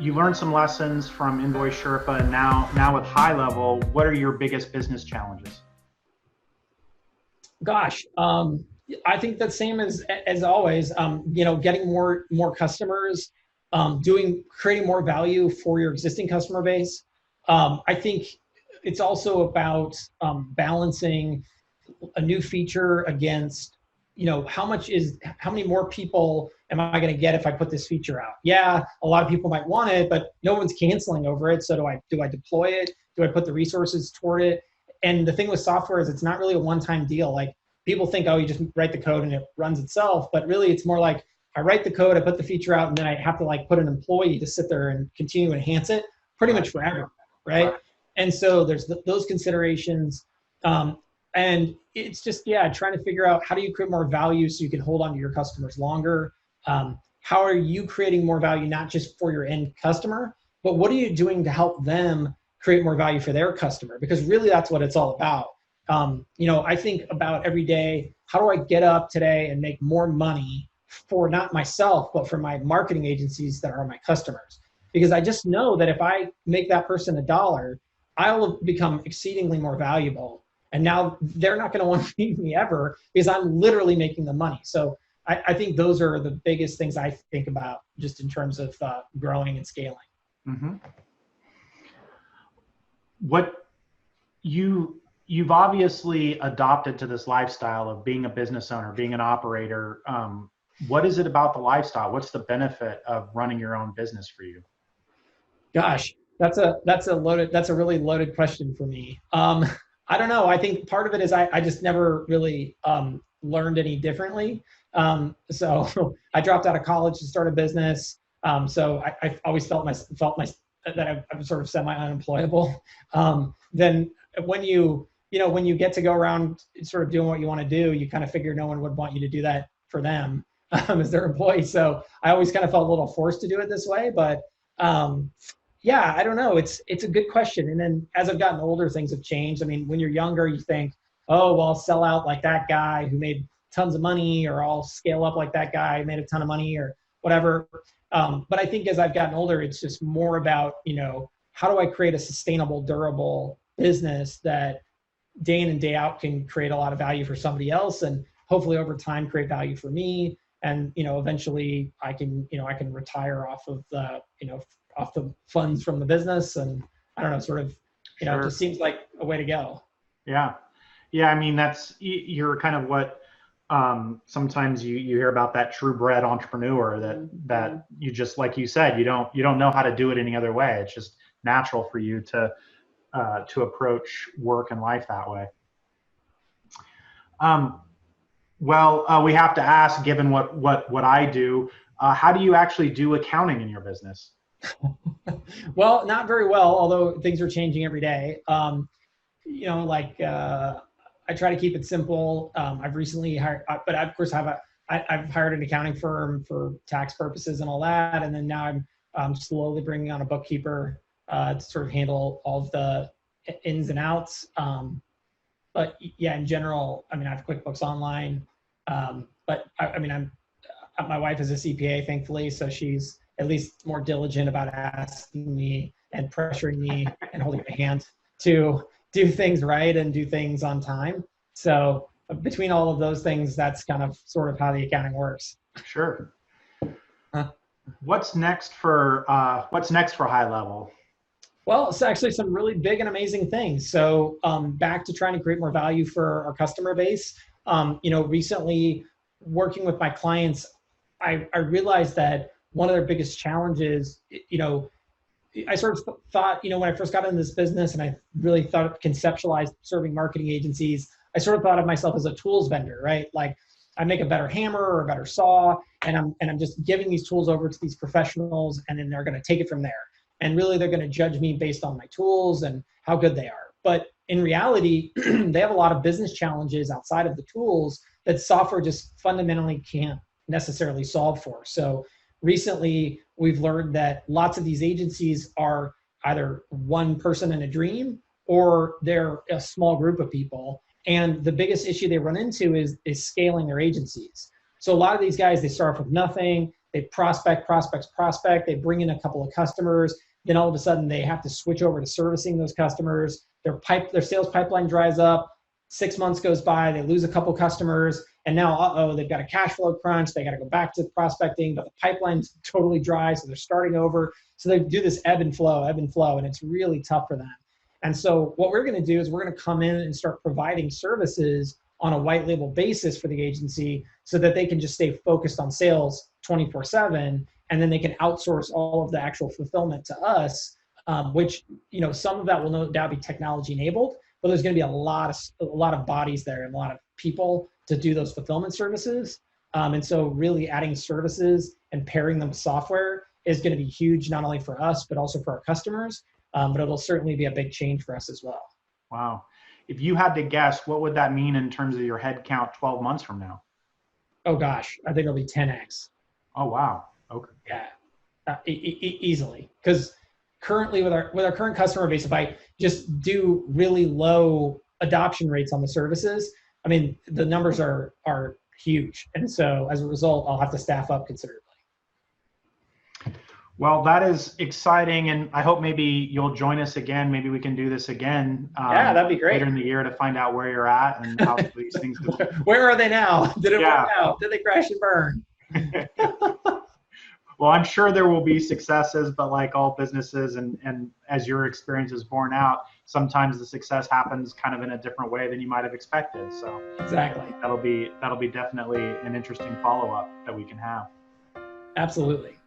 you learned some lessons from Invoice Sherpa, and now with HighLevel, what are your biggest business challenges? Gosh, I think the same as always. Getting more customers, creating more value for your existing customer base. I think it's also about balancing a new feature against, how many more people am I going to get if I put this feature out? Yeah, a lot of people might want it, but no one's canceling over it. So do I deploy it? Do I put the resources toward it? And the thing with software is it's not really a one-time deal. Like, people think, oh, you just write the code and it runs itself. But really, it's more like I write the code, I put the feature out, and then I have to put an employee to sit there and continue to enhance it pretty much forever, right? And so there's those considerations. And it's just, trying to figure out how do you create more value so you can hold on to your customers longer. How are you creating more value, not just for your end customer, but what are you doing to help them create more value for their customer? Because really that's what it's all about. I think about every day, how do I get up today and make more money for not myself, but for my marketing agencies that are my customers? Because I just know that if I make that person $1, I will become exceedingly more valuable. And now they're not going to want to leave me ever because I'm literally making the money. So I think those are the biggest things I think about just in terms of growing and scaling. Mm-hmm. You've obviously adopted to this lifestyle of being a business owner, being an operator. What is it about the lifestyle? What's the benefit of running your own business for you? Gosh, that's a really loaded question for me. I don't know. I think part of it is I just never really learned any differently. So I dropped out of college to start a business. So I always felt that I'm sort of semi-unemployable. Then when you get to go around sort of doing what you want to do, you kind of figure no one would want you to do that for them as their employee. So I always kind of felt a little forced to do it this way. But I don't know. It's a good question. And then as I've gotten older, things have changed. I mean, when you're younger, you think, oh, well, I'll sell out like that guy who made tons of money, or I'll scale up like that guy who made a ton of money, or whatever. But I think as I've gotten older, it's just more about, how do I create a sustainable, durable business that day in and day out can create a lot of value for somebody else, and hopefully over time create value for me. And, eventually I can retire off of the funds from the business. And I don't know, sort of, Sure. It just seems like a way to go. Yeah. Yeah. I mean, you're kind of what, sometimes you hear about that true bred entrepreneur that you just, like you said, you don't know how to do it any other way. It's just natural for you to approach work and life that way. We have to ask, given what I do, how do you actually do accounting in your business? Well, not very well, although things are changing every day. I try to keep it simple. I've recently hired, but of course I've hired an accounting firm for tax purposes and all that. And then now I'm slowly bringing on a bookkeeper to sort of handle all of the ins and outs. But yeah, in general, I mean, I have QuickBooks Online. But my wife is a CPA, thankfully, so she's at least more diligent about asking me and pressuring me and holding my hand to do things right and do things on time. So between all of those things, that's kind of sort of how the accounting works. Sure. What's next for HighLevel? Well, it's actually some really big and amazing things. So back to trying to create more value for our customer base. Recently working with my clients, I realized that one of their biggest challenges, I sort of thought, when I first got into this business and I really conceptualized serving marketing agencies, I sort of thought of myself as a tools vendor, right? Like I make a better hammer or a better saw, and I'm just giving these tools over to these professionals, and then they're going to take it from there. And really they're going to judge me based on my tools and how good they are. But in reality, they have a lot of business challenges outside of the tools that software just fundamentally can't necessarily solve for. So recently, we've learned that lots of these agencies are either one person in a dream or they're a small group of people. And the biggest issue they run into is scaling their agencies. So a lot of these guys, they start off with nothing. They prospect, they bring in a couple of customers. Then all of a sudden they have to switch over to servicing those customers. Their sales pipeline dries up. 6 months goes by, they lose a couple customers, and now, they've got a cash flow crunch. They got to go back to prospecting, but the pipeline's totally dry, so they're starting over. So they do this ebb and flow, and it's really tough for them. And so what we're going to do is we're going to come in and start providing services on a white label basis for the agency so that they can just stay focused on sales 24/7, and then they can outsource all of the actual fulfillment to us, which, some of that will no doubt be technology enabled, but there's going to be a lot of bodies there and a lot of people to do those fulfillment services. And so really adding services and pairing them with software is going to be huge, not only for us, but also for our customers. But it'll certainly be a big change for us as well. Wow. If you had to guess, what would that mean in terms of your head count 12 months from now? Oh gosh, I think it'll be 10x. Oh, wow. Okay. Yeah, easily. Because currently with our current customer base, if I just do really low adoption rates on the services, I mean, the numbers are huge. And so as a result, I'll have to staff up considerably. Well, that is exciting, and I hope maybe you'll join us again. Maybe we can do this again. Yeah, that'd be great. Later in the year to find out where you're at and how these things go. Where are they now? Did it work out? Did they crash and burn? Well, I'm sure there will be successes, but like all businesses, and as your experience is borne out, sometimes the success happens kind of in a different way than you might have expected. So exactly, that'll be definitely an interesting follow-up that we can have. Absolutely.